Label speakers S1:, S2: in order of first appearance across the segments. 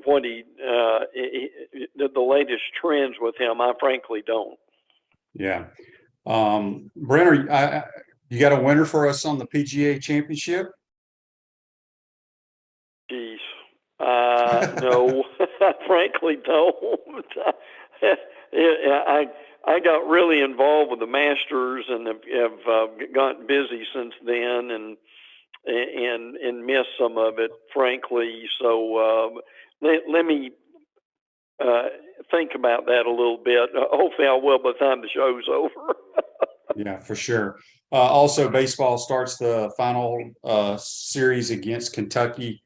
S1: what the latest trends with him. I frankly don't.
S2: Yeah. Brent, you got a winner for us on the PGA Championship?
S1: Geez. No, I frankly don't. I got really involved with the Masters and have gotten busy since then and missed some of it, frankly. So let me think about that a little bit. Hopefully I will by the time the show's over.
S2: Yeah, for sure. Also, baseball starts the final series against Kentucky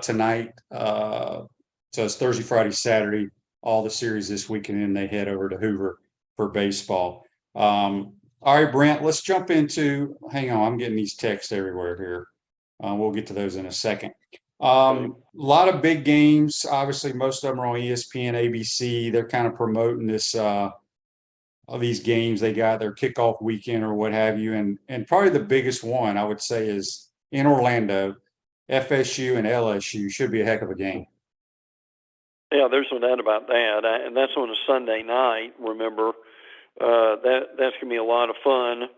S2: tonight. So it's Thursday, Friday, Saturday, all the series this weekend, and they head over to Hoover for baseball. All right, Brent, let's jump into, hang on, I'm getting these texts everywhere here. We'll get to those in a second. A lot of big games. Obviously, most of them are on ESPN, ABC. They're kind of promoting this of these games. They got their kickoff weekend or what have you. And probably the biggest one I would say is in Orlando, FSU and LSU should be a heck of a game.
S1: Yeah, there's no doubt about that. And that's on a Sunday night, remember. That's going to be a lot of fun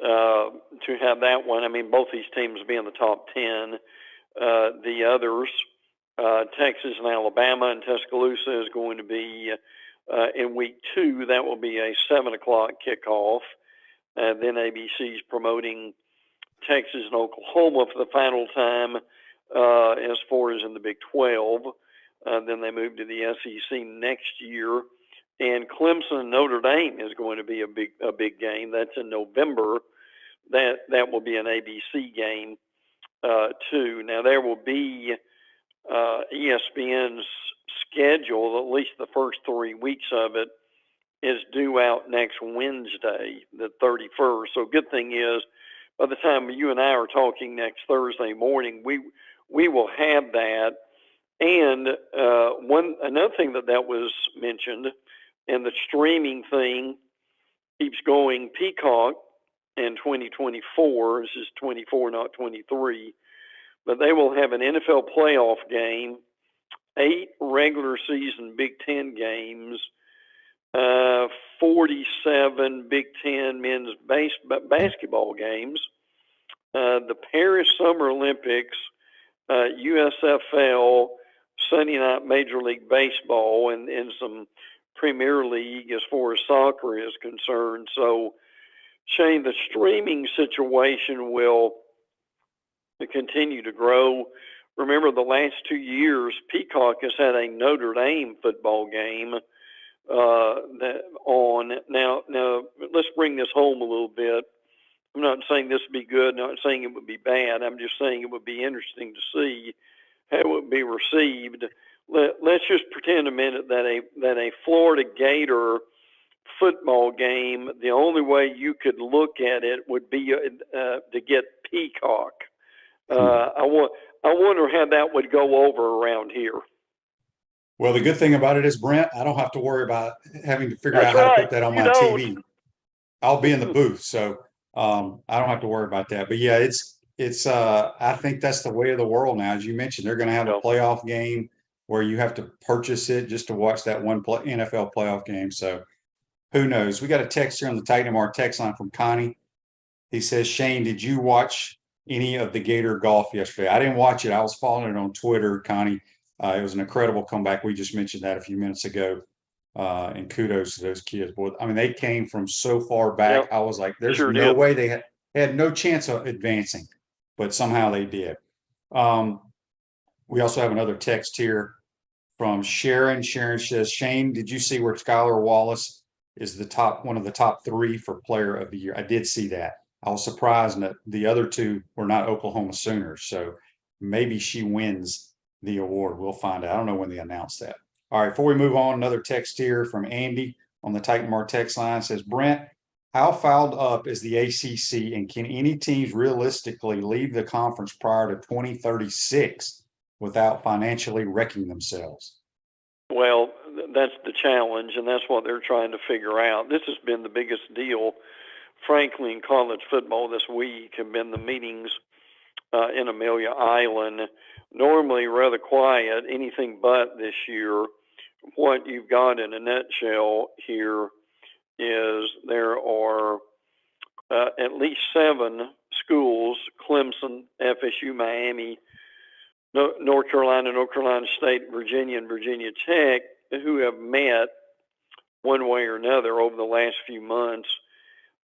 S1: to have that one. I mean, both these teams will be in the top 10. The others, Texas and Alabama and Tuscaloosa, is going to be in week 2. That will be a 7 o'clock kickoff. Then ABC's promoting Texas and Oklahoma for the final time as far as in the Big 12. Then they move to the SEC next year. And Clemson and Notre Dame is going to be a big game. That's in November. That will be an ABC game too. Now there will be ESPN's schedule, at least the first 3 weeks of it, is due out next Wednesday, the 31st. So good thing is, by the time you and I are talking next Thursday morning, we will have that. And another thing that was mentioned, and the streaming thing keeps going. Peacock in 2024, this is 24, not 23, but they will have an NFL playoff game, 8 regular season Big Ten games, 47 Big Ten men's basketball games, the Paris Summer Olympics, USFL, Sunday night Major League Baseball, and some Premier League as far as soccer is concerned. So, Shane, the streaming situation will continue to grow. Remember, the last 2 years, Peacock has had a Notre Dame football game on. Now, let's bring this home a little bit. I'm not saying this would be good, not saying it would be bad. I'm just saying it would be interesting to see how it would be received. Let's just pretend a minute that a Florida Gator football game, the only way you could look at it would be to get Peacock. I wonder how that would go over around here.
S2: Well, the good thing about it is, Brent, I don't have to worry about having to figure out how to put that on my TV. I'll be in the booth, so I don't have to worry about that. But yeah, it's I think that's the way of the world now. As you mentioned, they're going to have a playoff game where you have to purchase it just to watch that one NFL playoff game. So who knows? We got a text here on the Titan MR text line from Connie. He says, Shane, did you watch any of the Gator golf yesterday? I didn't watch it. I was following it on Twitter, Connie. It was an incredible comeback. We just mentioned that a few minutes ago. And kudos to those kids. Boy, I mean, they came from so far back. Yep. I was like, there's no way they had no chance of advancing, but somehow they did. We also have another text here from Sharon. Sharon says, Shane, did you see where Skylar Wallace is one of the top 3 for player of the year? I did see that. I was surprised that the other 2 were not Oklahoma Sooners. So maybe she wins the award. We'll find out. I don't know when they announced that. All right, before we move on, another text here from Andy on the Titan Mar text line says, Brent, how fouled up is the ACC, and can any teams realistically leave the conference prior to 2036 without financially wrecking themselves?
S1: Well, that's the challenge, and that's what they're trying to figure out. This has been the biggest deal, frankly, in college football this week, have been the meetings in Amelia Island normally rather quiet, anything but this year. What you've got in a nutshell here is there are at least 7 schools, Clemson, FSU, Miami, North Carolina State, Virginia, and Virginia Tech, who have met one way or another over the last few months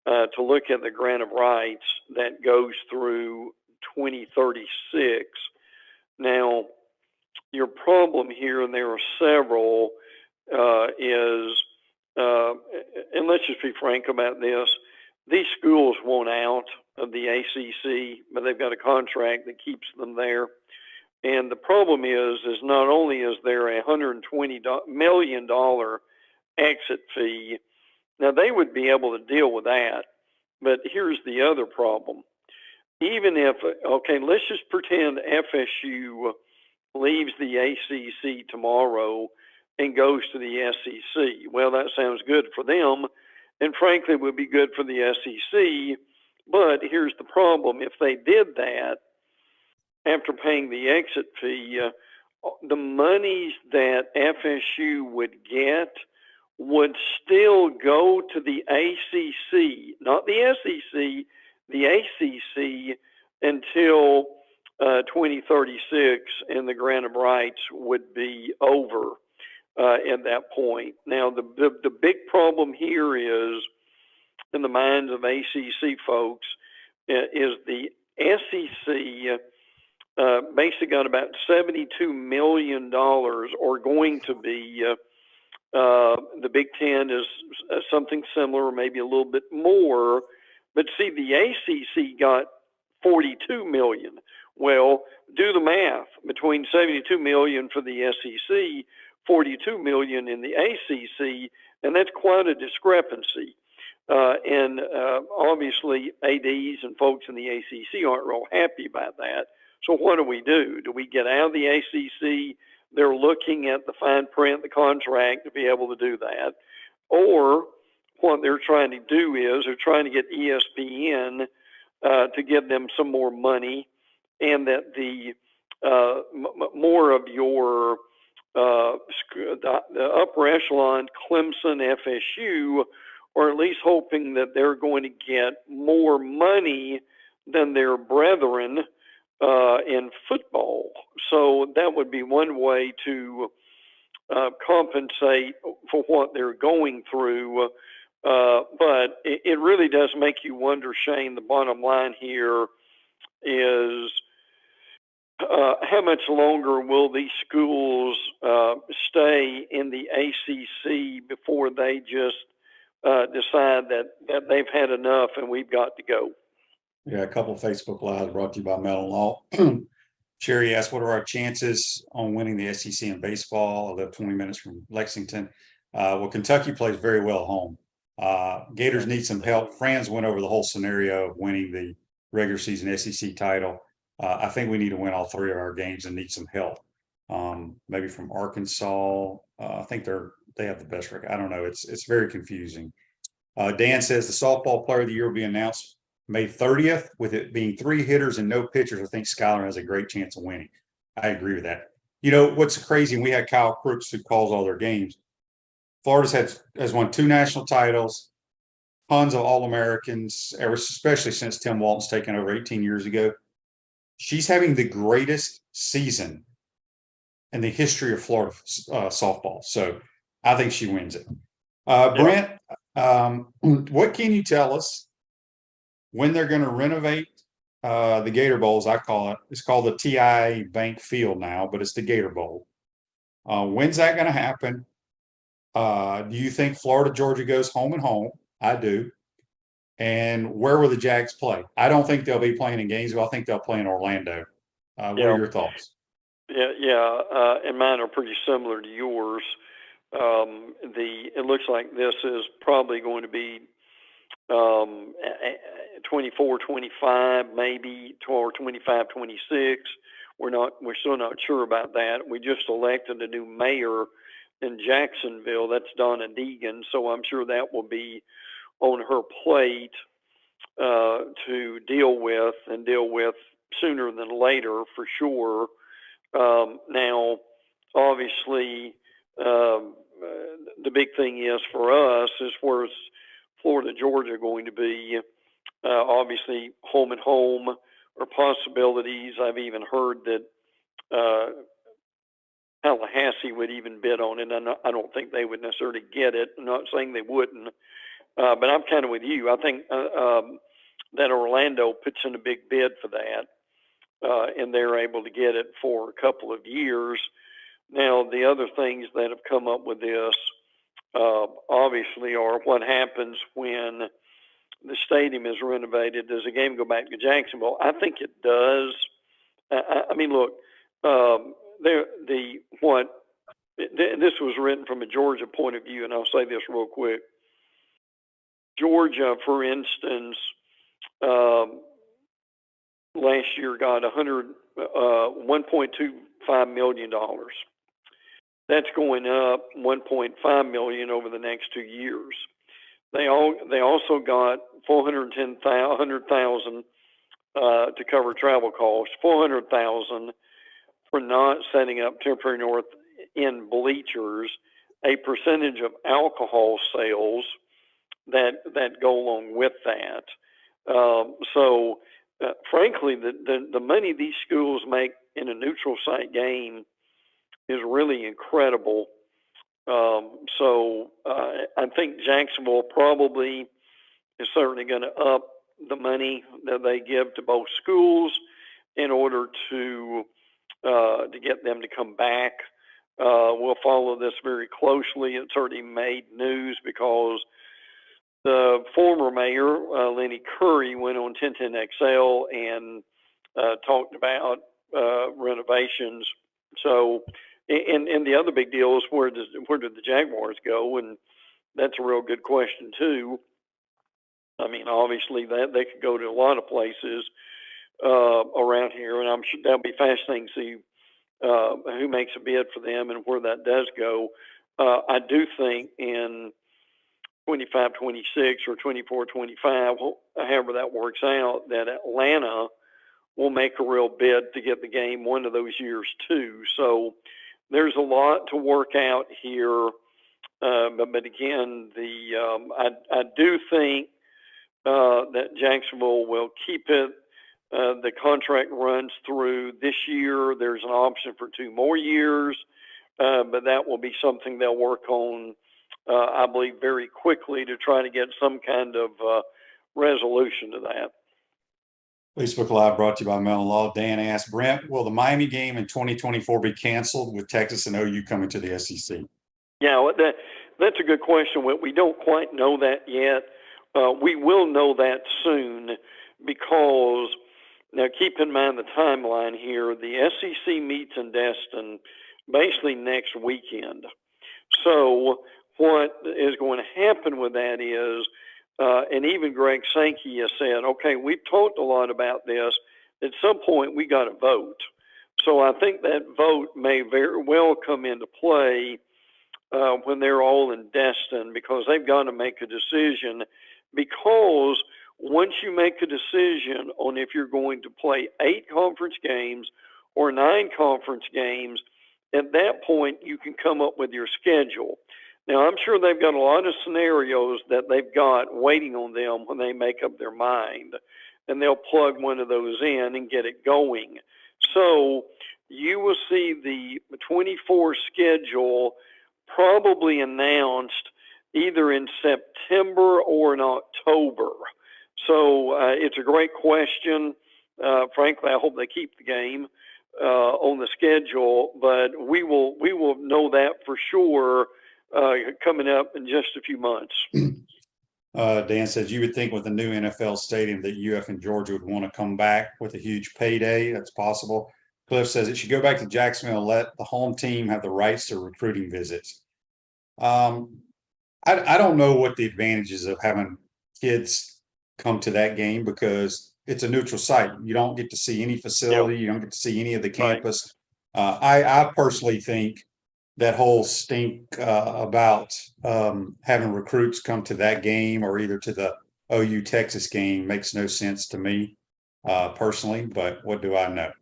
S1: to look at the grant of rights that goes through 2036. Now, your problem here, and there are several, is, and let's just be frank about this, these schools want out of the ACC, but they've got a contract that keeps them there. And the problem is not only is there a $120 million exit fee, now they would be able to deal with that, but here's the other problem. Even if, okay, let's just pretend FSU leaves the ACC tomorrow and goes to the SEC. Well, that sounds good for them, and frankly, it would be good for the SEC, but here's the problem. If they did that, after paying the exit fee, the monies that FSU would get would still go to the ACC, not the SEC, the ACC, until 2036, and the grant of rights would be over at that point. Now, the big problem here is, in the minds of ACC folks, is the SEC basically got about $72 million, or going to be. The Big Ten is something similar, maybe a little bit more. But see, the ACC got $42 million. Well, do the math. Between $72 million for the SEC, $42 million in the ACC, and that's quite a discrepancy. And obviously, ADs and folks in the ACC aren't real happy about that. So what do? Do we get out of the ACC? They're looking at the fine print, the contract, to be able to do that. Or what they're trying to do is they're trying to get ESPN to give them some more money, and that the more of your the upper echelon, Clemson, FSU, or at least hoping that they're going to get more money than their brethren in football. So that would be one way to compensate for what they're going through. But it really does make you wonder, Shane. The bottom line here is how much longer will these schools stay in the ACC before they just decide that they've had enough and we've got to go?
S2: Yeah, a couple of Facebook Lives brought to you by Mellon Law. Sherry asked, what are our chances on winning the SEC in baseball? I live 20 minutes from Lexington. Well, Kentucky plays very well at home. Gators need some help. Franz went over the whole scenario of winning the regular season SEC title. I think we need to win all 3 of our games and need some help. Maybe from Arkansas. I think they have the best record. I don't know. It's very confusing. Dan says the softball player of the year will be announced May 30th, with it being 3 hitters and no pitchers. I think Skylar has a great chance of winning. I agree with that. You know what's crazy? And we had Kyle Crooks, who calls all their games. Florida has won 2 national titles, tons of All-Americans, especially since Tim Walton's taken over 18 years ago. She's having the greatest season in the history of Florida softball. So I think she wins it. Brent, what can you tell us when they're going to renovate the Gator Bowls? I call it. It's called the TI Bank Field now, but it's the Gator Bowl. When's that going to happen? Do you think Florida, Georgia goes home and home? I do. And where will the Jags play? I don't think they'll be playing in Gainesville. I think they'll play in Orlando. What are your thoughts?
S1: Yeah, and mine are pretty similar to yours. It looks like this is probably going to be 24, 25, maybe, or 25, 26. We're still not sure about that. We just elected a new mayor in Jacksonville. That's Donna Deegan, so I'm sure that will be on her plate to deal with sooner than later, for sure. Now, obviously, the big thing is for us is where's Florida, Georgia going to be? Obviously, home and home are possibilities. I've even heard that Tallahassee would even bid on it. I don't think they would necessarily get it. I'm not saying they wouldn't, but I'm kind of with you. I think that Orlando puts in a big bid for that, and they're able to get it for a couple of years. Now, the other things that have come up with this, obviously, are what happens when the stadium is renovated. Does the game go back to Jacksonville? I think it does. I mean, look, this was written from a Georgia point of view, and I'll say this real quick. Georgia, for instance, last year got $1.25 million. That's going up $1.5 million over the next 2 years. They also got $410,000 to cover travel costs, $400,000 for not setting up temporary north end bleachers, a percentage of alcohol sales that go along with that. Frankly, the money these schools make in a neutral site game is really incredible. I think Jacksonville probably is certainly going to up the money that they give to both schools in order to get them to come back. We'll follow this very closely. It's already made news because the former mayor, Lenny Curry, went on 1010XL and talked about renovations. So, and the other big deal is where did the Jaguars go? And that's a real good question too. I mean, obviously that they could go to a lot of places around here, and I'm sure that'll be fascinating to see who makes a bid for them and where that does go. I do think in 25, 26 or 24, 25, however that works out, that Atlanta will make a real bid to get the game one of those years too. So there's a lot to work out here. But again, I do think that Jacksonville will keep it. The contract runs through this year. There's an option for 2 more years, but that will be something they'll work on, I believe, very quickly to try to get some kind of resolution to that.
S2: Facebook Live brought to you by Mellon Law. Dan asked, Brent, will the Miami game in 2024 be canceled with Texas and OU coming to the SEC?
S1: Yeah, that's a good question. We don't quite know that yet. We will know that soon because, now keep in mind the timeline here. The SEC meets in Destin basically next weekend. So what is going to happen with that is, and even Greg Sankey has said, okay, we've talked a lot about this. At some point, we got to vote. So I think that vote may very well come into play when they're all in Destin, because they've got to make a decision. Because once you make a decision on if you're going to play 8 conference games or 9 conference games, at that point you can come up with your schedule. Now, I'm sure they've got a lot of scenarios that they've got waiting on them when they make up their mind, and they'll plug one of those in and get it going. So you will see the 24 schedule probably announced either in September or in October. So it's a great question. Frankly, I hope they keep the game on the schedule, but we will know that for sure coming up in just a few months.
S2: Dan says, you would think with the new NFL stadium that UF and Georgia would want to come back with a huge payday. That's possible. Cliff says it should go back to Jacksonville and let the home team have the rights to recruiting visits. I don't know what the advantages of having kids come to that game, because it's a neutral site. You don't get to see any facility. Yep. You don't get to see any of the campus. Right. I personally think that whole stink about having recruits come to that game or either to the OU Texas game makes no sense to me personally, but what do I know?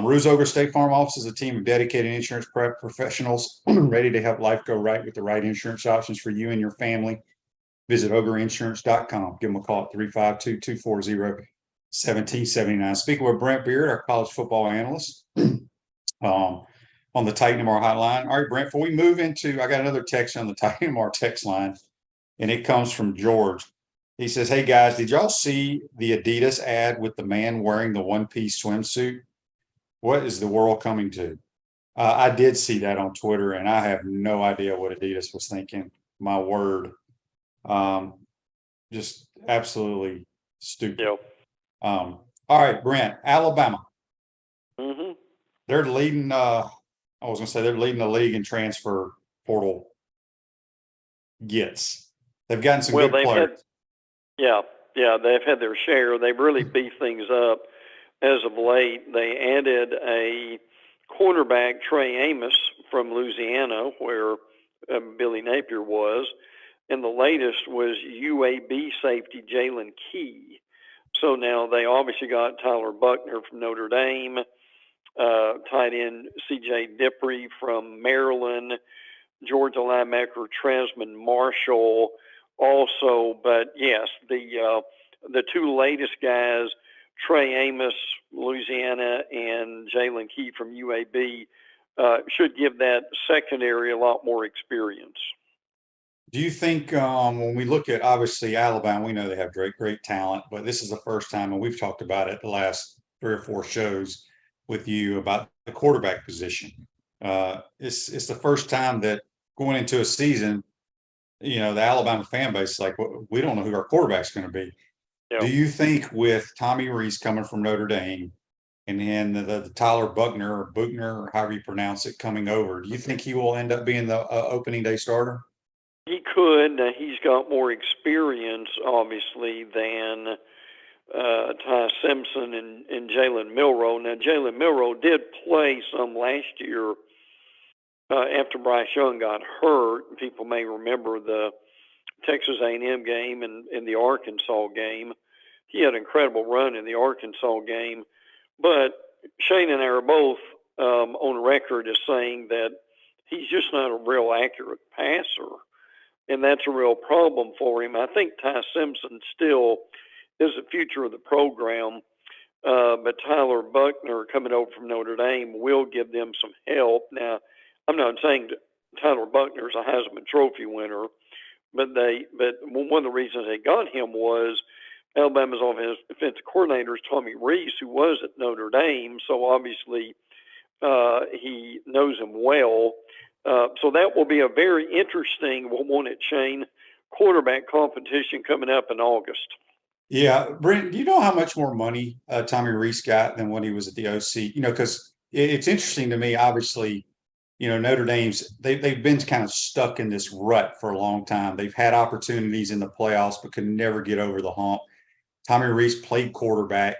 S2: Ruse Ogre State Farm Office is a team of dedicated insurance prep professionals ready to help life go right with the right insurance options for you and your family. Visit ogreinsurance.com. Give them a call at 352-240-1779. Speaking with Brent Beaird, our college football analyst, on the Titan MR hotline. All right, Brent, before we move into, I got another text on the Titan MR text line, and it comes from George. He says, "Hey guys, did y'all see the Adidas ad with the man wearing the one-piece swimsuit? What is the world coming to?" I did see that on Twitter, and I have no idea what Adidas was thinking. My word. Just absolutely stupid.
S1: Yep.
S2: All right, Brent, Alabama.
S1: Mm-hmm.
S2: They're leading, I was gonna say they're leading the league in transfer portal gets. They've gotten some good players.
S1: They've had their share. They've really beefed things up as of late. They added a cornerback, Trey Amos, from Louisiana, where Billy Napier was. And the latest was UAB safety Jalen Key. So now they obviously got Tyler Buckner from Notre Dame, tight end C.J. Dippre from Maryland, Georgia linebacker Tresman Marshall also. But yes, the two latest guys, Trey Amos, Louisiana, and Jalen Key from UAB, should give that secondary a lot more experience.
S2: Do you think when we look at, obviously, Alabama, we know they have great talent, but this is the first time, and we've talked about it the last 3 or 4 shows with you about the quarterback position. It's the first time that going into a season, the Alabama fan base is like, well, we don't know who our quarterback's going to be. Yeah. Do you think with Tommy Rees coming from Notre Dame and then the Tyler Buckner or however you pronounce it, coming over, do you think he will end up being the opening day starter?
S1: He could. He's got more experience, obviously, than Ty Simpson and Jalen Milroe. Now, Jalen Milroe did play some last year after Bryce Young got hurt. People may remember the Texas A&M game and the Arkansas game. He had an incredible run in the Arkansas game. But Shane and I are both on record as saying that he's just not a real accurate passer. And that's a real problem for him. I think Ty Simpson still is the future of the program, but Tyler Buckner coming over from Notre Dame will give them some help. Now, I'm not saying Tyler Buckner's a Heisman Trophy winner, but one of the reasons they got him was Alabama's offensive coordinator is Tommy Rees, who was at Notre Dame, so obviously he knows him well. So that will be a very interesting, won't it, Shane, quarterback competition coming up in August.
S2: Yeah, Brent, do you know how much more money Tommy Rees got than when he was at the OC? Because it's interesting to me, obviously, Notre Dame's, they've been kind of stuck in this rut for a long time. They've had opportunities in the playoffs, but could never get over the hump. Tommy Rees played quarterback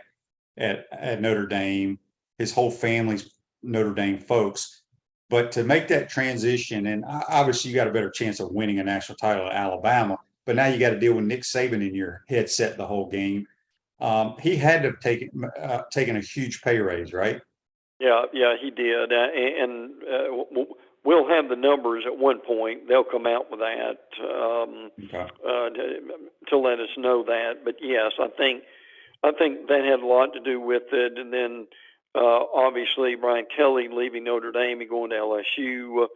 S2: at Notre Dame. His whole family's Notre Dame folks. But to make that transition, and obviously you got a better chance of winning a national title at Alabama, but now you got to deal with Nick Saban in your headset the whole game. He had to have taken a huge pay raise, right? Yeah,
S1: he did. And we'll have the numbers at one point. They'll come out with that to let us know that. But yes, I think that had a lot to do with it. And then obviously Brian Kelly leaving Notre Dame and going to LSU,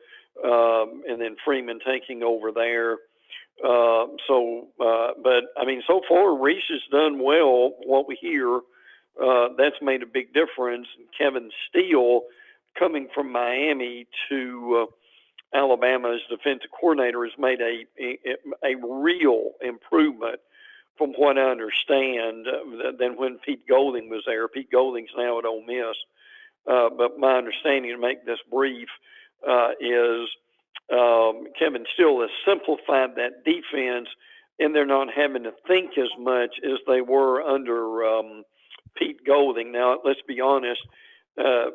S1: and then Freeman taking over there. But I mean, so far Rees has done well. What we hear, that's made a big difference. Kevin Steele coming from Miami to Alabama as defensive coordinator has made a real improvement from what I understand than when Pete Golding was there. Pete Golding's now at Ole Miss. But my understanding, to make this brief, is Kevin Steele has simplified that defense, and they're not having to think as much as they were under Pete Golding. Now, let's be honest,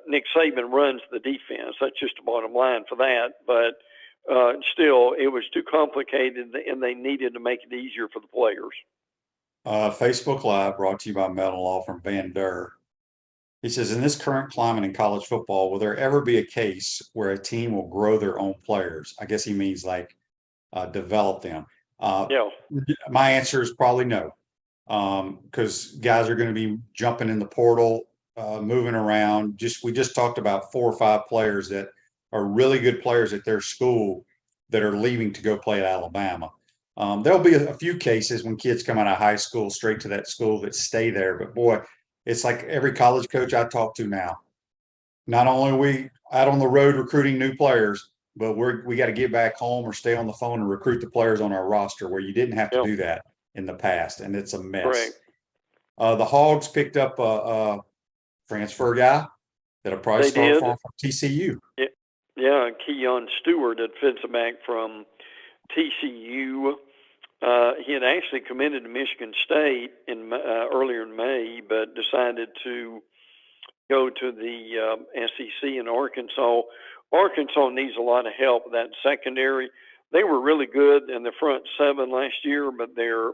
S1: Nick Saban runs the defense. That's just the bottom line for that. But still, it was too complicated, and they needed to make it easier for the players.
S2: Facebook Live brought to you by Metal Law from Van Der. He says, in this current climate in college football, will there ever be a case where a team will grow their own players? I guess he means like develop them.
S1: Yeah.
S2: My answer is probably no, because guys are going to be jumping in the portal, moving around. We just talked about 4 or 5 players that are really good players at their school that are leaving to go play at Alabama. There'll be a few cases when kids come out of high school straight to that school that stay there. But boy, it's like every college coach I talk to now. Not only are we out on the road recruiting new players, but we got to get back home or stay on the phone and recruit the players on our roster where you didn't have to do that in the past, and it's a mess.
S1: Correct.
S2: The Hogs picked up a transfer guy that'll probably start from TCU.
S1: Yeah, Keon Stewart, defensive back from TCU. He had actually committed to Michigan State earlier in May, but decided to go to the SEC in Arkansas. Arkansas needs a lot of help with that secondary. They were really good in the front 7 last year, but their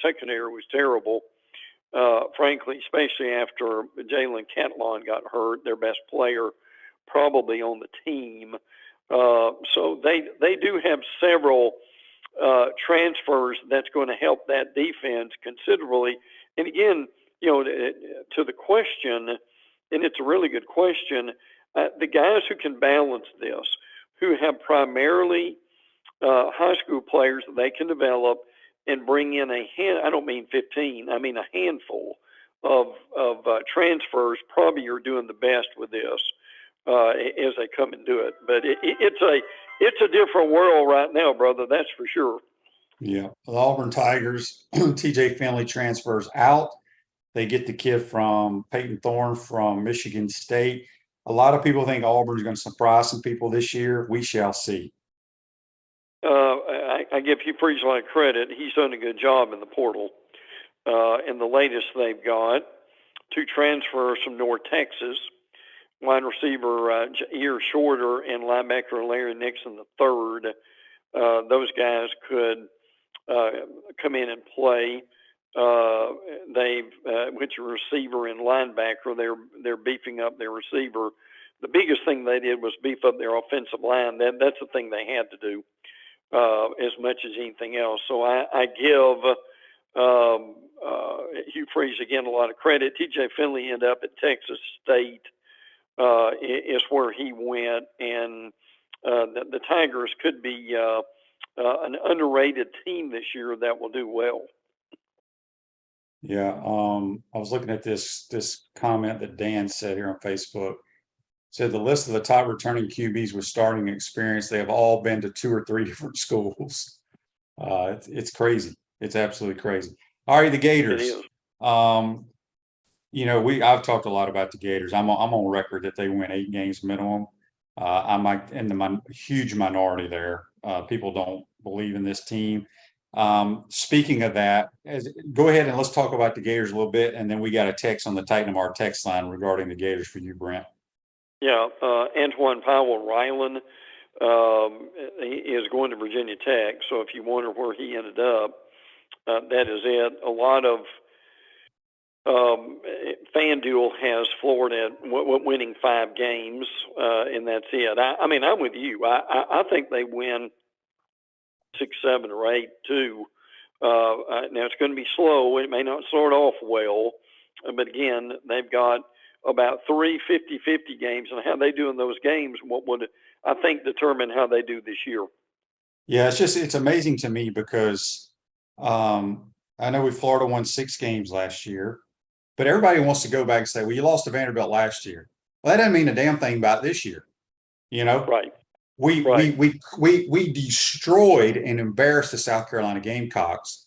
S1: secondary was terrible, frankly, especially after Jalen Catlon got hurt, their best player probably on the team. So they do have several transfers that's going to help that defense considerably. And again, to the question, and it's a really good question, the guys who can balance this, who have primarily high school players that they can develop and bring in I don't mean 15, I mean a handful of transfers probably are doing the best with this as they come and do it. But it's a different world right now, brother, that's for sure.
S2: Yeah. The Auburn Tigers, TJ Finley transfers out. They get the kid from Peyton Thorne from Michigan State. A lot of people think Auburn's going to surprise some people this year. We shall see.
S1: I give Hugh Freeze a lot of credit. He's done a good job in the portal. And the latest they've got 2 transfers from North Texas, wide receiver Jair Shorter and linebacker Larry Nixon III. Those guys could come in and play. They've which a receiver and linebacker. They're beefing up their receiver. The biggest thing they did was beef up their offensive line. That's the thing they had to do as much as anything else. So I give Hugh Freeze again a lot of credit. TJ Finley ended up at Texas State is where he went, and the Tigers could be an underrated team this year that will do well.
S2: Yeah, I was looking at this comment that Dan said here on Facebook. Said the list of the top returning QBs with starting experience, they have all been to 2 or 3 different schools. It's crazy. It's absolutely crazy. All right, the Gators.
S1: It is.
S2: I've talked a lot about the Gators. I'm on record that they win 8 games minimum. I'm like in the huge minority there. People don't believe in this team. Speaking of that, go ahead and let's talk about the Gators a little bit, and then we got a text on the Titan of our text line regarding the Gators for you, Brent.
S1: Yeah, Antoine Powell Ryland is going to Virginia Tech. So if you wonder where he ended up, that is it. A lot of FanDuel has Florida winning 5 games, and that's it. I mean, I'm with you. I think they win 6, 7, or 8 too. Now it's going to be slow. It may not start off well, but again, they've got about 3 50-50 games, and how they do in those games would I think determine how they do this year.
S2: Yeah, it's amazing to me because I know Florida won 6 games last year, but everybody wants to go back and say, well, you lost to Vanderbilt last year. Well, that doesn't mean a damn thing about this year.
S1: Right.
S2: We destroyed and embarrassed the South Carolina Gamecocks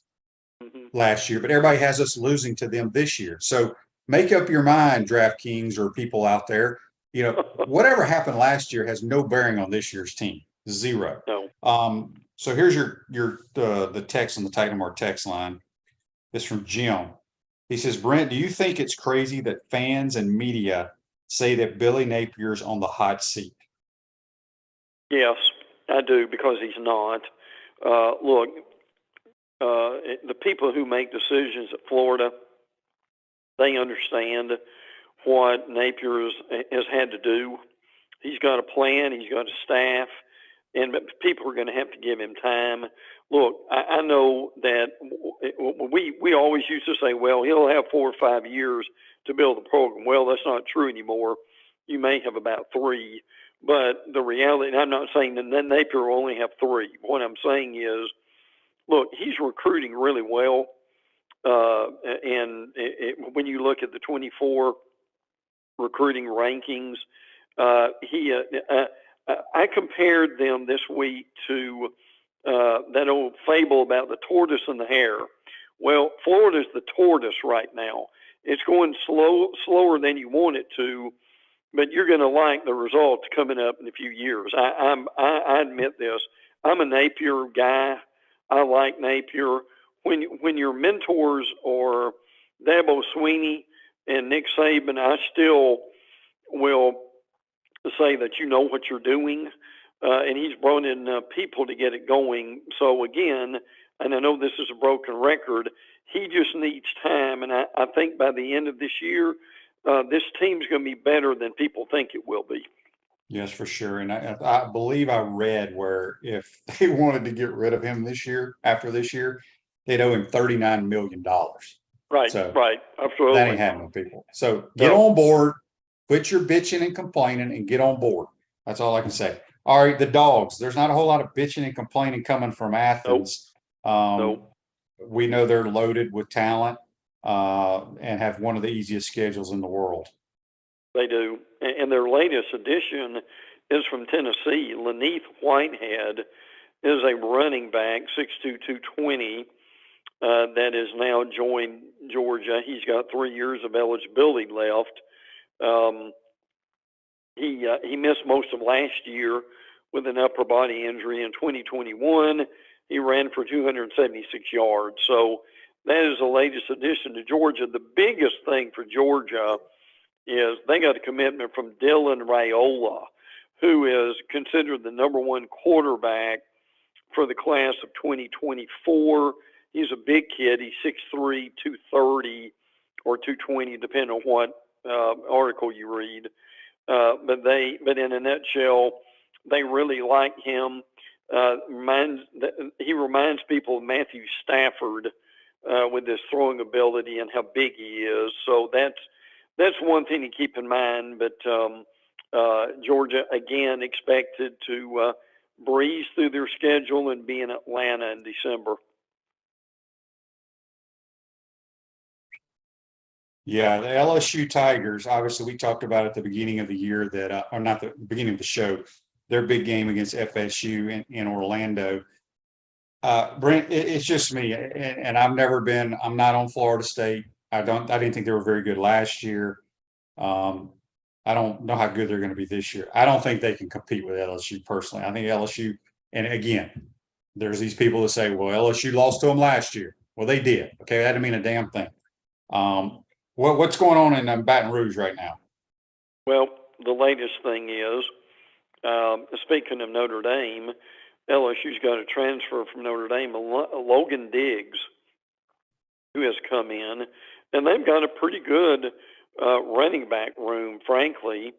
S2: last year, but everybody has us losing to them this year. So make up your mind, DraftKings or people out there. Whatever happened last year has no bearing on this year's team. 0.
S1: No.
S2: So here's the text on the Titan Mart text line. It's from Jim. He says, Brent, do you think it's crazy that fans and media say that Billy Napier's on the hot seat?
S1: Yes, I do, because he's not. Look, the people who make decisions at Florida, they understand what Napier has had to do. He's got a plan. He's got a staff, and people are going to have to give him time. Look, I know that we always used to say, well, he'll have 4 or 5 years to build the program. Well, that's not true anymore. You may have about 3, but the reality, and I'm not saying that Napier will only have 3. What I'm saying is, look, he's recruiting really well. When you look at the 24 recruiting rankings, I compared them this week to that old fable about the tortoise and the hare. Well, Florida's the tortoise right now. It's going slower than you want it to, but you're going to like the results coming up in a few years. I admit this. I'm a Napier guy. I like Napier. When your mentors are Dabo Sweeney and Nick Saban, I still will say that you know what you're doing, and he's brought in people to get it going. So again, and I know this is a broken record, he just needs time, and I think by the end of this year, this team's going to be better than people think it will be.
S2: Yes, for sure. And I believe I read where if they wanted to get rid of him this year, after this year, they'd owe him $39 million.
S1: Right,
S2: so
S1: right. Absolutely.
S2: That ain't happening, people. So get on board, quit your bitching and complaining, and get on board. That's all I can say. All right, the Dogs. There's not a whole lot of bitching and complaining coming from Athens.
S1: Nope.
S2: We know they're loaded with talent and have one of the easiest schedules in the world.
S1: They do. And their latest addition is from Tennessee. Laneith Whitehead is a running back, 6'2", 220, that has now joined Georgia. He's got 3 years of eligibility left. He missed most of last year with an upper body injury. In 2021, he ran for 276 yards. So that is the latest addition to Georgia. The biggest thing for Georgia is they got a commitment from Dylan Raiola, who is considered the number 1 quarterback for the class of 2024. He's a big kid. He's 6'3", 230 or 220, depending on what article you read. But in a nutshell, they really like him. He reminds people of Matthew Stafford with his throwing ability and how big he is. So that's one thing to keep in mind. But Georgia, again, expected to breeze through their schedule and be in Atlanta in December.
S2: Yeah, the LSU Tigers, obviously we talked about at the beginning of the year that, or not the beginning of the show, their big game against FSU in Orlando. Brent, it's just me, and I'm not on Florida State. I didn't think they were very good last year. I don't know how good they're going to be this year. I don't think they can compete with LSU personally. I think LSU, and again, there's these people that say, well, LSU lost to them last year. Well, they did. Okay, that didn't mean a damn thing. What's going on in Baton Rouge right now?
S1: Well, the latest thing is, speaking of Notre Dame, LSU's got a transfer from Notre Dame, Logan Diggs, who has come in, and they've got a pretty good running back room, frankly.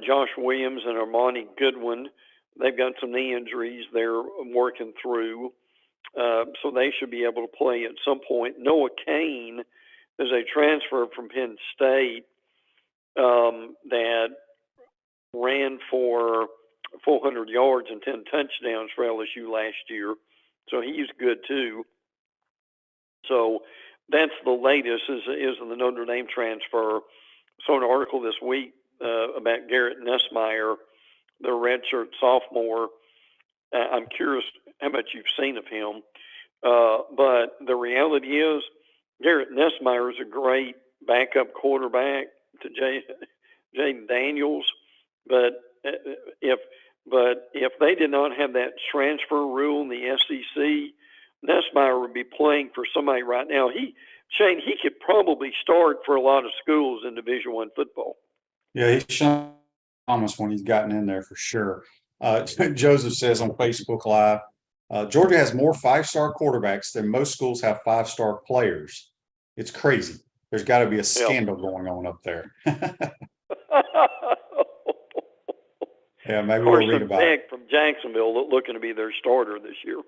S1: Josh Williams and Armani Goodwin, they've got some knee injuries they're working through, so they should be able to play at some point. Noah Kane is a transfer from Penn State that ran for 400 yards and 10 touchdowns for LSU last year. So he's good too. So that's the latest is the Notre Dame transfer. So an article this week about Garrett Nussmeier, the redshirt sophomore. I'm curious how much you've seen of him. But the reality is Garrett Nussmeier is a great backup quarterback to Jaden Daniels. But if they did not have that transfer rule in the SEC, Nussmeier would be playing for somebody right now. Shane, he could probably start for a lot of schools in Division I football.
S2: Yeah, he's shown promise when he's gotten in there for sure. Joseph says on Facebook Live, Georgia has more 5-star quarterbacks than most schools have 5-star players. It's crazy. There's got to be a scandal going on up there. Yeah, maybe we'll read about it.
S1: From Jacksonville looking to be their starter this year.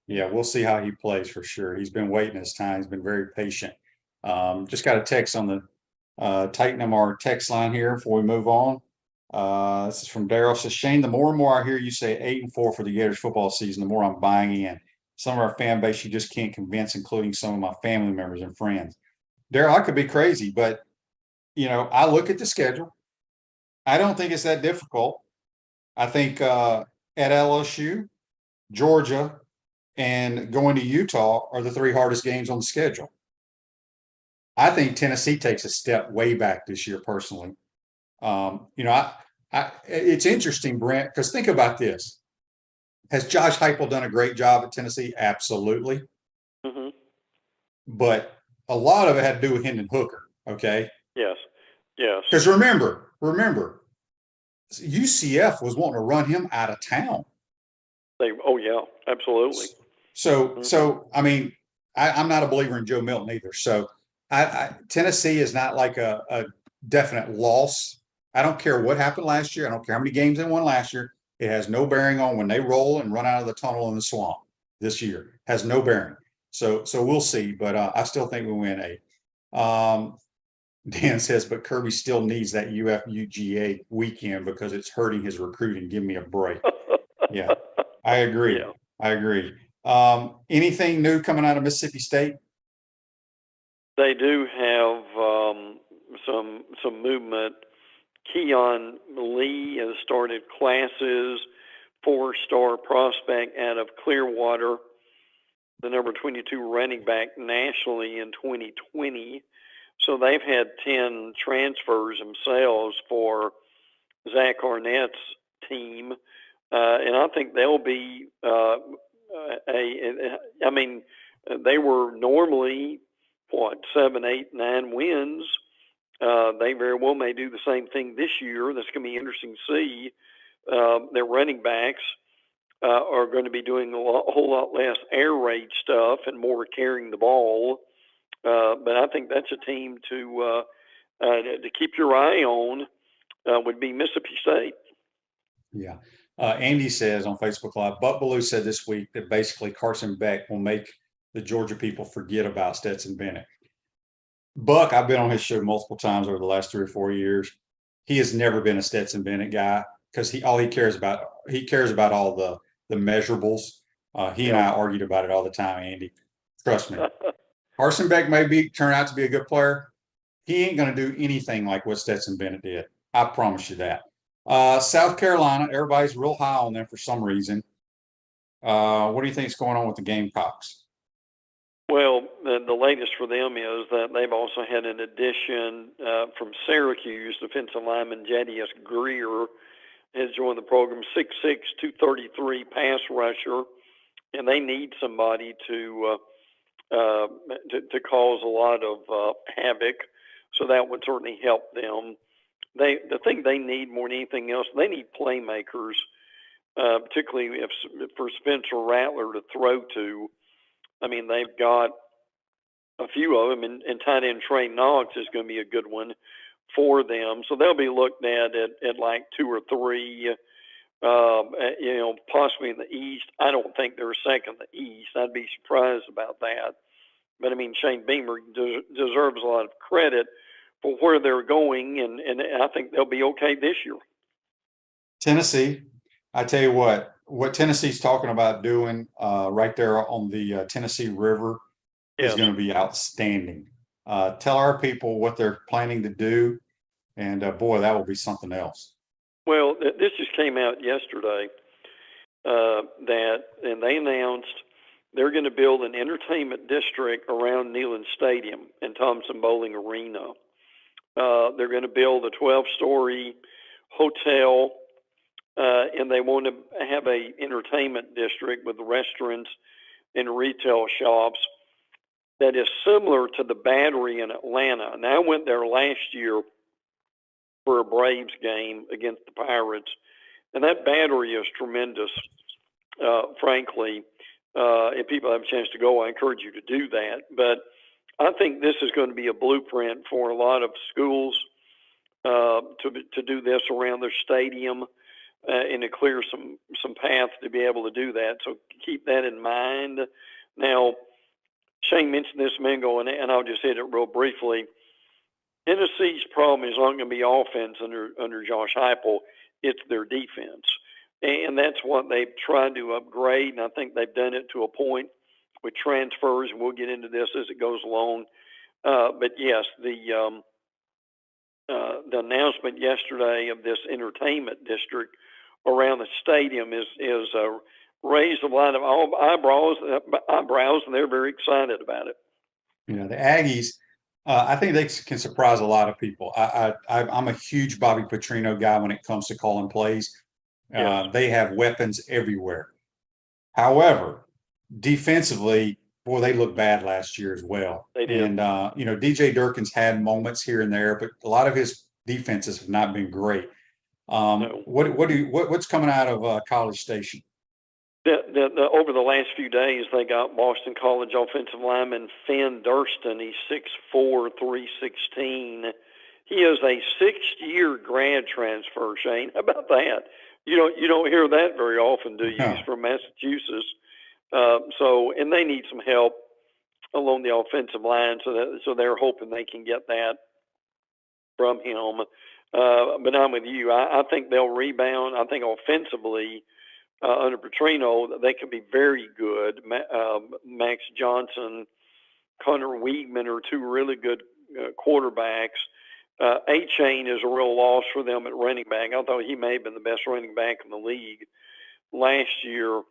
S2: Yeah, we'll see how he plays for sure. He's been waiting his time. He's been very patient. Just got a text on the tighten them our text line here before we move on. This is from Daryl. Says, Shane, the more and more I hear you say 8-4 for the Gators football season, the more I'm buying in. Some of our fan base you just can't convince, including some of my family members and friends. Daryl, I could be crazy, but I look at the schedule. I don't think it's that difficult. I think at LSU, Georgia, and going to Utah are the 3 hardest games on the schedule. I think Tennessee takes a step way back this year, personally. It's interesting, Brent, because think about this. Has Josh Heupel done a great job at Tennessee? Absolutely.
S1: Mm-hmm.
S2: But a lot of it had to do with Hendon Hooker, okay?
S1: Yes.
S2: Because remember, UCF was wanting to run him out of town.
S1: Oh, yeah, absolutely.
S2: So I mean, I'm not a believer in Joe Milton either. So Tennessee is not like a definite loss. I don't care what happened last year. I don't care how many games they won last year. It has no bearing on when they roll and run out of the tunnel in the swamp this year. Has no bearing. So we'll see. But I still think we win 8. Dan says, but Kirby still needs that UFUGA weekend because it's hurting his recruiting. Give me a break. Yeah, I agree.
S1: Yeah.
S2: I agree. Anything new coming out of Mississippi State?
S1: They do have some movement. Keon Lee has started classes, 4-star prospect out of Clearwater, the number 22 running back nationally in 2020. So they've had 10 transfers themselves for Zach Arnett's team. And I think they'll be they were normally, 7, 8, 9 wins. They very well may do the same thing this year. That's going to be interesting to see. Their running backs are going to be doing a whole lot less air raid stuff and more carrying the ball. But I think that's a team to keep your eye on would be Mississippi State.
S2: Yeah. Andy says on Facebook Live, Buck Bellew said this week that basically Carson Beck will make the Georgia people forget about Stetson Bennett. Buck, I've been on his show multiple times over the last 3 or 4 years. He has never been a Stetson Bennett guy because he cares about all the measurables. He and I argued about it all the time, Andy. Trust me. Carson Beck may turn out to be a good player. He ain't going to do anything like what Stetson Bennett did. I promise you that. South Carolina, everybody's real high on them for some reason. What do you think is going on with the Gamecocks?
S1: Well, the latest for them is that they've also had an addition from Syracuse, defensive lineman Jadius Greer has joined the program, 6'6", 233 pass rusher, and they need somebody to cause a lot of havoc, so that would certainly help them. The thing they need more than anything else, they need playmakers, particularly for Spencer Rattler to throw to. I mean, they've got a few of them, and tight end Trey Knox is going to be a good one for them. So they'll be looked at like 2 or 3, possibly in the East. I don't think they're second in the East. I'd be surprised about that. But, I mean, Shane Beamer deserves a lot of credit for where they're going, and I think they'll be okay this year.
S2: Tennessee, I tell you what Tennessee's talking about doing right there on the Tennessee River is going to be outstanding. Tell our people what they're planning to do, and boy, that will be something else.
S1: Well, this just came out yesterday and they announced they're going to build an entertainment district around Neyland Stadium and Thompson Bowling Arena. They're going to build a 12-story hotel, and they want to have a entertainment district with restaurants and retail shops that is similar to the Battery in Atlanta. And I went there last year for a Braves game against the Pirates, and that Battery is tremendous, frankly. If people have a chance to go, I encourage you to do that. But I think this is going to be a blueprint for a lot of schools to do this around their stadium and to clear some path to be able to do that. So keep that in mind. Now, Shane mentioned this a minute ago, and I'll just hit it real briefly. Tennessee's problem is not going to be offense under Josh Heupel. It's their defense. And that's what they've tried to upgrade, and I think they've done it to a point with transfers, and we'll get into this as it goes along. But yes, the announcement yesterday of this entertainment district around the stadium is raised a lot of eyebrows, and they're very excited about it.
S2: The Aggies, I think they can surprise a lot of people. I'm a huge Bobby Petrino guy when it comes to calling plays.
S1: Yes.
S2: They have weapons everywhere. However, defensively, boy, they looked bad last year as well.
S1: They did.
S2: And DJ Durkin's had moments here and there, but a lot of his defenses have not been great.
S1: No.
S2: What's coming out of College Station?
S1: Over the last few days, they got Boston College offensive lineman Finn Durston. He's 6'4", 316. He is a sixth-year grad transfer, Shane. How about that? You don't hear that very often, do you?
S2: No.
S1: He's from Massachusetts. And they need some help along the offensive line, so they're hoping they can get that from him. But I'm with you. I think they'll rebound. I think offensively, under Petrino, they could be very good. Max Johnson, Connor Weigman are two really good quarterbacks. A-Chain is a real loss for them at running back. I thought he may have been the best running back in the league last year.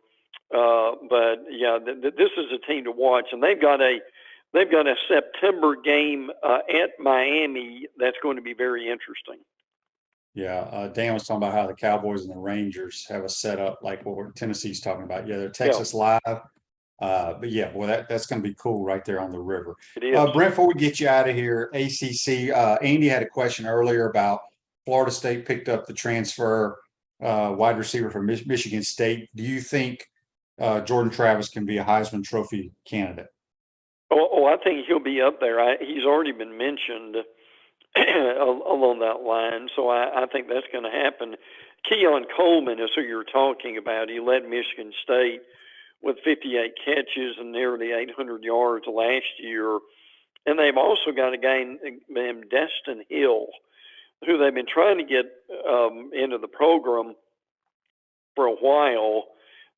S1: But yeah, this is a team to watch, and they've got a September game at Miami that's going to be very interesting.
S2: Yeah, Dan was talking about how the Cowboys and the Rangers have a setup like what Tennessee's talking about. Yeah, they're Texas Live. But yeah, boy, that's going to be cool right there on the river.
S1: It is.
S2: Brent, before we get you out of here, ACC, Andy had a question earlier about Florida State picked up the transfer wide receiver from Michigan State. Do you think Jordan Travis can be a Heisman Trophy candidate?
S1: Oh, I think he'll be up there. He's already been mentioned along that line, so I think that's going to happen. Keon Coleman is who you're talking about. He led Michigan State with 58 catches and nearly 800 yards last year. And they've also got a guy named Destin Hill, who they've been trying to get into the program for a while,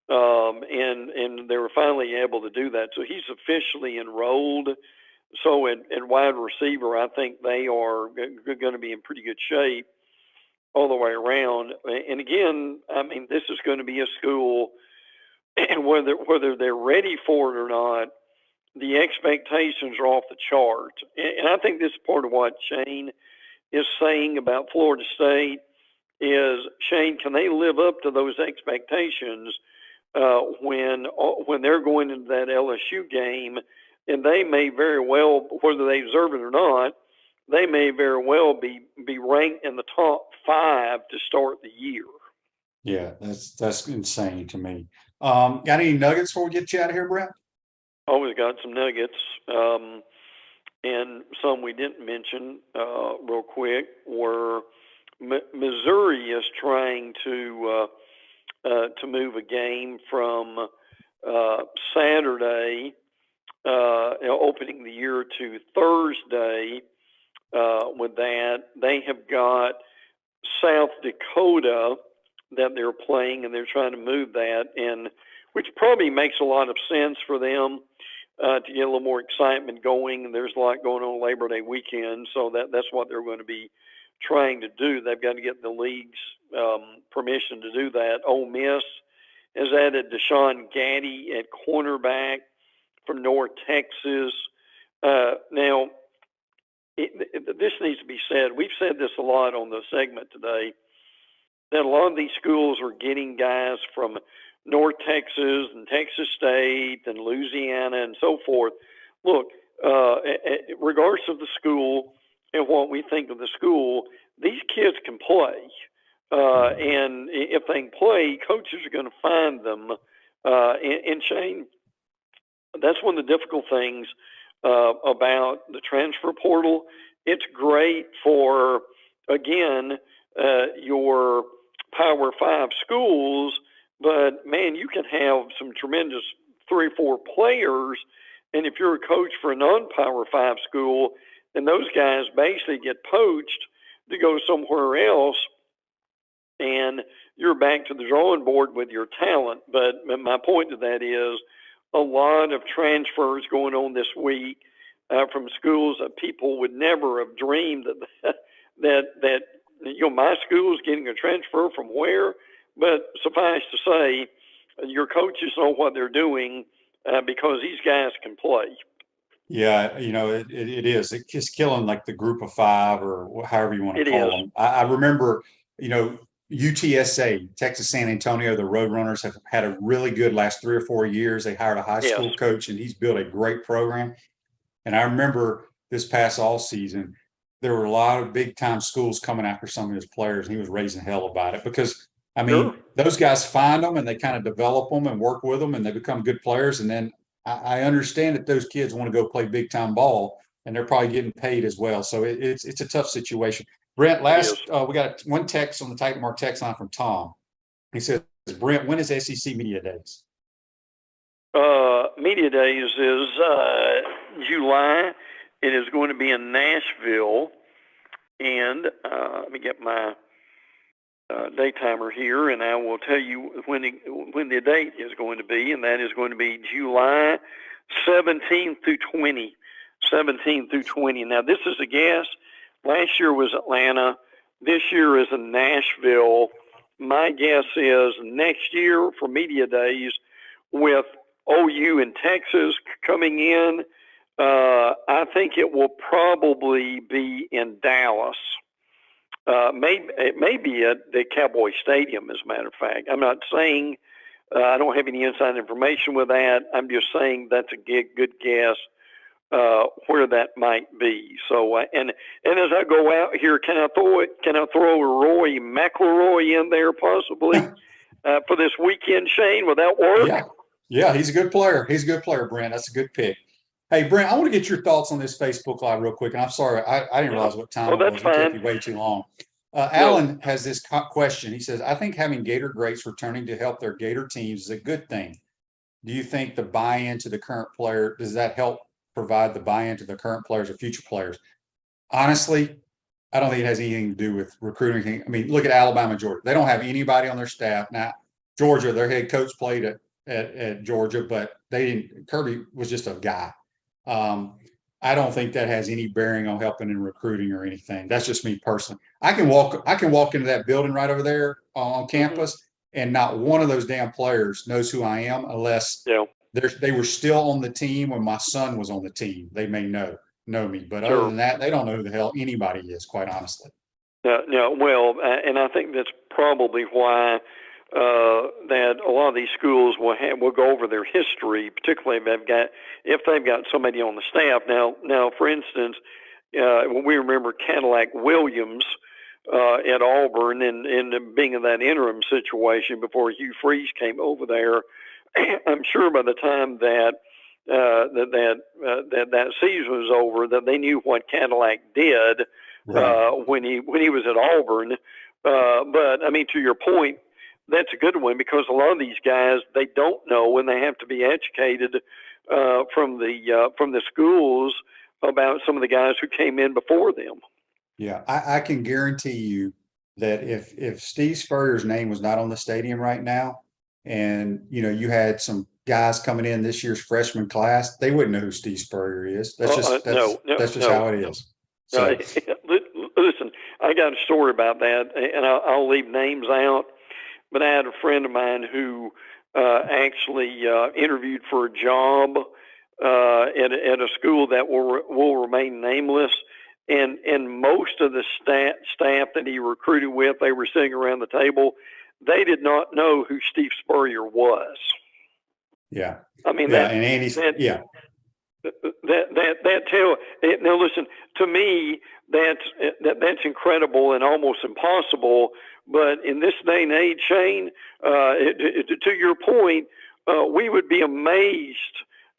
S1: and they were finally able to do that. So he's officially enrolled. So at wide receiver, I think they are going to be in pretty good shape all the way around. And again, I mean, this is going to be a school, and whether they're ready for it or not, the expectations are off the chart. And I think this is part of what Shane is saying about Florida State is, Shane, can they live up to those expectations when they're going into that LSU game? And they may very well, whether they deserve it or not, they may very well be ranked in the top 5 to start the year.
S2: Yeah, that's insane to me. Got any nuggets before we get you out of here, Brent?
S1: Always got some nuggets, and some we didn't mention real quick were Missouri is trying to move a game from Saturday, opening the year, to Thursday. With that, they have got South Dakota that they're playing, and they're trying to move that, and which probably makes a lot of sense for them to get a little more excitement going. And there's a lot going on Labor Day weekend, so that's what they're going to be trying to do. They've got to get the league's permission to do that. Ole Miss has added Deshaun Gaddy at cornerback from North Texas. Now, this needs to be said. We've said this a lot on the segment today, that a lot of these schools are getting guys from North Texas and Texas State and Louisiana and so forth. Look, regardless of the school and what we think of the school, these kids can play. And if they can play, coaches are going to find them. And Shane, that's one of the difficult things about the transfer portal. It's great for, again, your Power 5 schools, but man, you can have some tremendous 3 or 4 players. And if you're a coach for a non-Power 5 school, and those guys basically get poached to go somewhere else, and you're back to the drawing board with your talent. But my point to that is a lot of transfers going on this week from schools that people would never have dreamed that my school's getting a transfer from where. But suffice to say, your coaches know what they're doing because these guys can play.
S2: Yeah, it is. It's just killing like the group of 5 or however you want to call them. I remember, UTSA, Texas San Antonio, the Roadrunners have had a really good last 3 or 4 years. They hired a high school coach, and he's built a great program. And I remember this past all season, there were a lot of big time schools coming after some of his players, and he was raising hell about it because, those guys find them and they kind of develop them and work with them, and they become good players. And then I understand that those kids want to go play big time ball, and they're probably getting paid as well. So it's a tough situation. Brent, we got one text on the Titan Mark text line from Tom. He says, Brent, when is SEC Media Days?
S1: Media Days is July. It is going to be in Nashville. And let me get my day timer here, and I will tell you when the date is going to be, and that is going to be July 17th through 20. 17th through 20. Now, this is a guess. Last year was Atlanta. This year is in Nashville. My guess is next year for Media Days, with OU and Texas coming in, I think it will probably be in Dallas. It may be at the Cowboy Stadium, as a matter of fact. I'm not saying I don't have any inside information with that. I'm just saying that's a good guess where that might be. So, and as I go out here, can I throw Roy McIlroy in there possibly for this weekend, Shane? Would that work?
S2: Yeah, he's a good player. He's a good player, Brent. That's a good pick. Hey, Brent, I want to get your thoughts on this Facebook Live real quick. And I'm sorry, I didn't realize what time it was.
S1: Fine.
S2: It took you way too long. Alan has this question. He says, I think having Gator greats returning to help their Gator teams is a good thing. Do you think the buy-in to the current player, does that help provide the buy-in to the current players or future players? Honestly, I don't think it has anything to do with recruiting. I mean, look at Alabama, Georgia. They don't have anybody on their staff. Now, Georgia, their head coach played at Georgia, but Kirby was just a guy. I don't think that has any bearing on helping in recruiting or anything. That's just me personally. I can walk into that building right over there on campus, and not one of those damn players knows who I am unless they were still on the team when my son was on the team. They may know me, but other than that, they don't know who the hell anybody is, quite honestly.
S1: Well, and I think that's probably why that a lot of these schools will go over their history, particularly if they've got somebody on the staff. Now, for instance, when we remember Cadillac Williams at Auburn and being in that interim situation before Hugh Freeze came over there, I'm sure by the time that season was over, that they knew what Cadillac did when he was at Auburn. But I mean, to your point, that's a good one, because a lot of these guys, they don't know, and they have to be educated from the schools about some of the guys who came in before them.
S2: Yeah, I can guarantee you that if Steve Spurrier's name was not on the stadium right now, and you had some guys coming in this year's freshman class, they wouldn't know who Steve Spurrier is. That's just how it is. So.
S1: Listen, I got a story about that, and I'll leave names out. But I had a friend of mine who actually interviewed for a job at a school that will remain nameless, and most of the staff that he recruited with, they were sitting around the table. They did not know who Steve Spurrier was.
S2: Yeah,
S1: I mean,
S2: and Andy's
S1: now listen, to me, that's incredible and almost impossible. But in this day and age, Shane, to your point, we would be amazed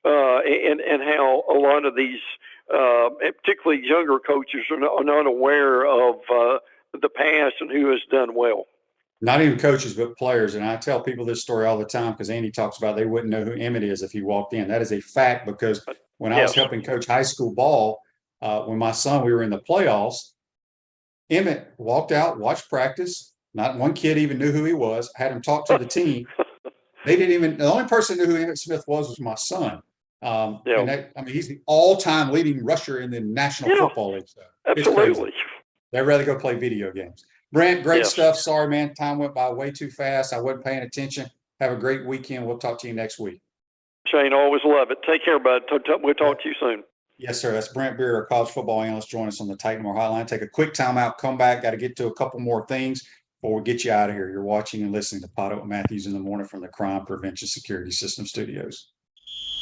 S1: and how a lot of these, particularly younger coaches, are not aware of the past and who has done well.
S2: Not even coaches, but players. And I tell people this story all the time because Andy talks about they wouldn't know who Emmett is if he walked in. That is a fact because when I was helping coach high school ball, when my son, we were in the playoffs, Emmett walked out, watched practice. Not one kid even knew who he was. Had him talk to the team. They didn't even, the only person who knew who Emmett Smith was my son. And that, I mean, he's the all-time leading rusher in the National Football League. So
S1: absolutely.
S2: They'd rather go play video games. Brent, great stuff. Sorry, man. Time went by way too fast. I wasn't paying attention. Have a great weekend. We'll talk to you next week.
S1: Shane, always love it. Take care, bud. We'll talk to you soon.
S2: Yes, sir. That's Brent Beaird, our college football analyst. Join us on the Titan More Hotline. Take a quick timeout. Come back. Got to get to a couple more things before we get you out of here. You're watching and listening to PodUp with Matthews in the morning from the Crime Prevention Security System Studios.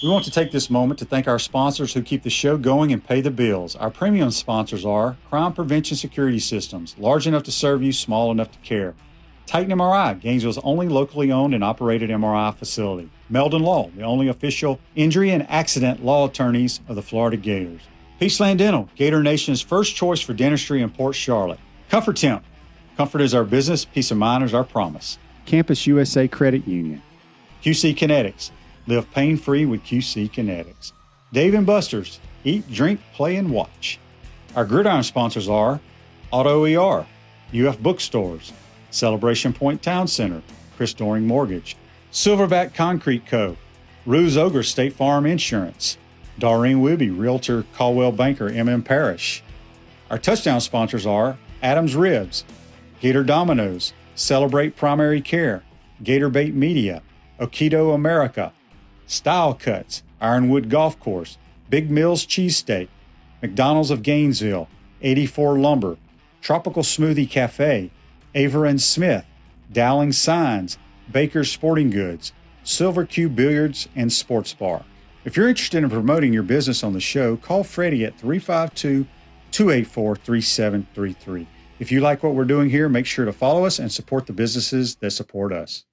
S2: We want to take this moment to thank our sponsors who keep the show going and pay the bills. Our premium sponsors are Crime Prevention Security Systems, large enough to serve you, small enough to care. Titan MRI, Gainesville's only locally owned and operated MRI facility. Meldon Law, the only official injury and accident law attorneys of the Florida Gators. Peaceland Dental, Gator Nation's first choice for dentistry in Port Charlotte. Comfort Temp, comfort is our business, peace of mind is our promise.
S3: Campus USA Credit Union.
S2: QC Kinetics, live pain-free with QC Kinetics. Dave & Buster's, eat, drink, play, and watch. Our gridiron sponsors are Auto ER, UF Bookstores, Celebration Point Town Center, Chris Doring Mortgage, Silverback Concrete Co., Ruse Ogre State Farm Insurance, Doreen Wibby, Realtor Caldwell Banker, MM Parish. Our touchdown sponsors are Adams Ribs, Gator Dominoes, Celebrate Primary Care, Gator Bait Media, Okido America, Style Cuts, Ironwood Golf Course, Big Mills Cheesesteak, McDonald's of Gainesville, 84 Lumber, Tropical Smoothie Cafe, Aver and Smith, Dowling Signs, Baker's Sporting Goods, Silver Cube Billiards and Sports Bar. If you're interested in promoting your business on the show, call Freddie at 352-284-3733. If you like what we're doing here, make sure to follow us and support the businesses that support us.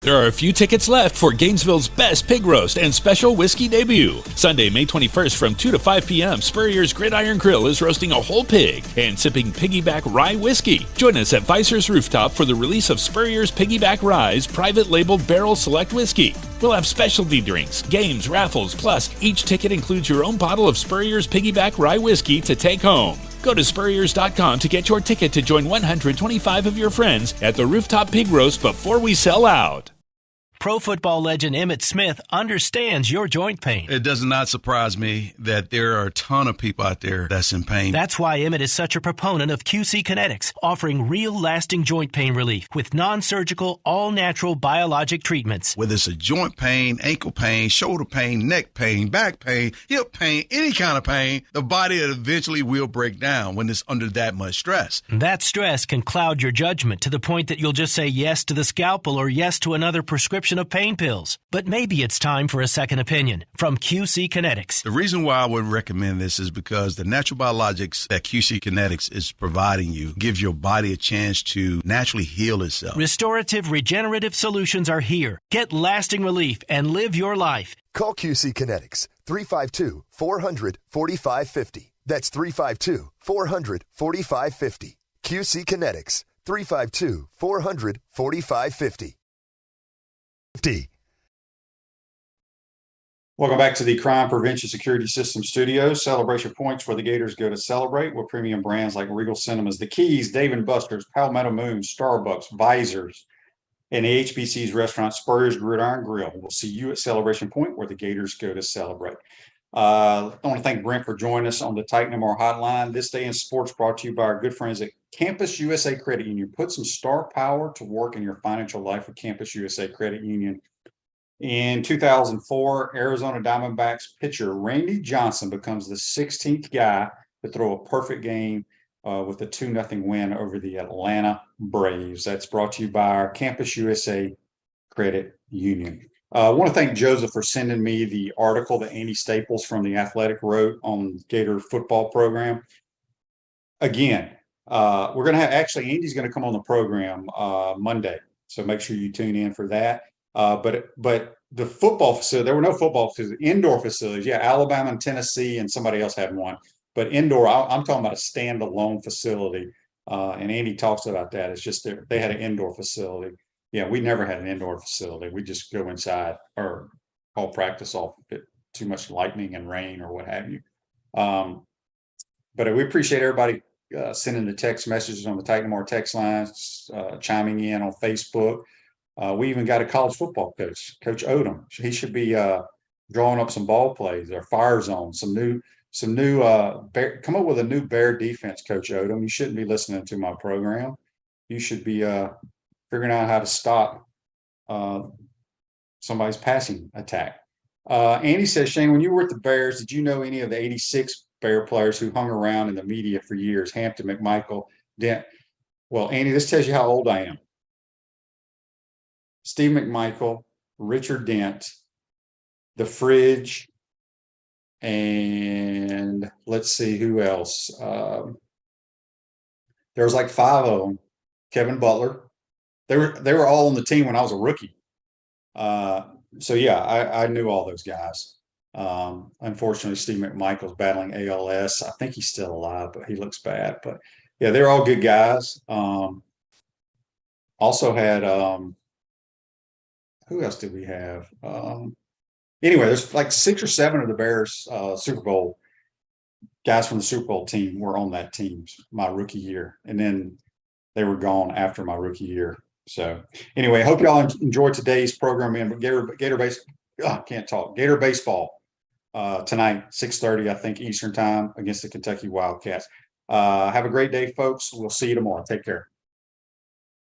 S4: There are a few tickets left for Gainesville's best pig roast and special whiskey debut. Sunday, May 21st from 2 to 5 p.m., Spurrier's Gridiron Grill is roasting a whole pig and sipping Piggyback Rye Whiskey. Join us at Vicer's Rooftop for the release of Spurrier's Piggyback Rye's private labeled barrel select whiskey. We'll have specialty drinks, games, raffles, plus each ticket includes your own bottle of Spurrier's Piggyback Rye Whiskey to take home. Go to Spurriers.com to get your ticket to join 125 of your friends at the Rooftop Pig Roast before we sell out.
S5: Pro football legend Emmitt Smith understands your joint pain.
S6: It does not surprise me that there are a ton of people out there that's in pain.
S5: That's why Emmitt is such a proponent of QC Kinetics, offering real lasting joint pain relief with non-surgical, all-natural biologic treatments.
S6: Whether it's a joint pain, ankle pain, shoulder pain, neck pain, back pain, hip pain, any kind of pain, the body eventually will break down when it's under that much stress.
S5: That stress can cloud your judgment to the point that you'll just say yes to the scalpel or yes to another prescription of pain pills. But maybe it's time for a second opinion from QC Kinetics.
S6: The reason why I would recommend this is because the natural biologics that QC Kinetics is providing you gives your body a chance to naturally heal itself.
S5: Restorative, regenerative solutions are here. Get lasting relief and live your life.
S7: Call QC Kinetics 352-400-4550. That's 352-400-4550. QC Kinetics 352-400-4550.
S2: Welcome back to the Crime Prevention Security System Studios. Celebration points where the Gators go to celebrate with premium brands like Regal Cinemas, The Keys, Dave & Buster's, Palmetto Moon, Starbucks, Visors, and the HBC's restaurant Spurrier's Gridiron Grill. We'll see you at Celebration Point where the Gators go to celebrate. I want to thank Brent for joining us on the Titan MR Hotline. This Day in Sports brought to you by our good friends at Campus USA Credit Union. Put some star power to work in your financial life with Campus USA Credit Union. In 2004, Arizona Diamondbacks pitcher Randy Johnson becomes the 16th guy to throw a perfect game with a 2-0 win over the Atlanta Braves. That's brought to you by our Campus USA Credit Union. I want to thank Joseph for sending me the article that Andy Staples from The Athletic wrote on Gator football program. Again, we're going to have, actually, Andy's going to come on the program Monday, so make sure you tune in for that. But the football facility, there were no football facilities, indoor facilities. Yeah, Alabama and Tennessee and somebody else had one. But indoor, I'm talking about a standalone facility. And Andy talks about that. It's just they had an indoor facility. Yeah, we never had an indoor facility. We just go inside or call practice off if it too much lightning and rain or what have you. But we appreciate everybody sending the text messages on the Titan More text lines, chiming in on Facebook. We even got a college football coach, Coach Odom. He should be drawing up some ball plays or fire zones, some new come up with a new bear defense, Coach Odom. You shouldn't be listening to my program. You should be figuring out how to stop somebody's passing attack. Andy says, Shane, when you were at the Bears, did you know any of the 86 Bear players who hung around in the media for years? Hampton, McMichael, Dent. Well, Andy, this tells you how old I am. Steve McMichael, Richard Dent, the Fridge, and let's see who else. There was like 5 of them. Kevin Butler. They were all on the team when I was a rookie. So yeah, I knew all those guys. Unfortunately, Steve McMichael's battling ALS. I think he's still alive, but he looks bad. But yeah, they're all good guys. Also had who else did we have? Anyway, there's like 6 or 7 of the Bears Super Bowl guys from the Super Bowl team were on that team my rookie year, and then they were gone after my rookie year. So anyway, hope y'all enjoyed today's program. And Gator baseball tonight, 6:30, I think Eastern time against the Kentucky Wildcats. Have a great day, folks. We'll see you tomorrow. Take care.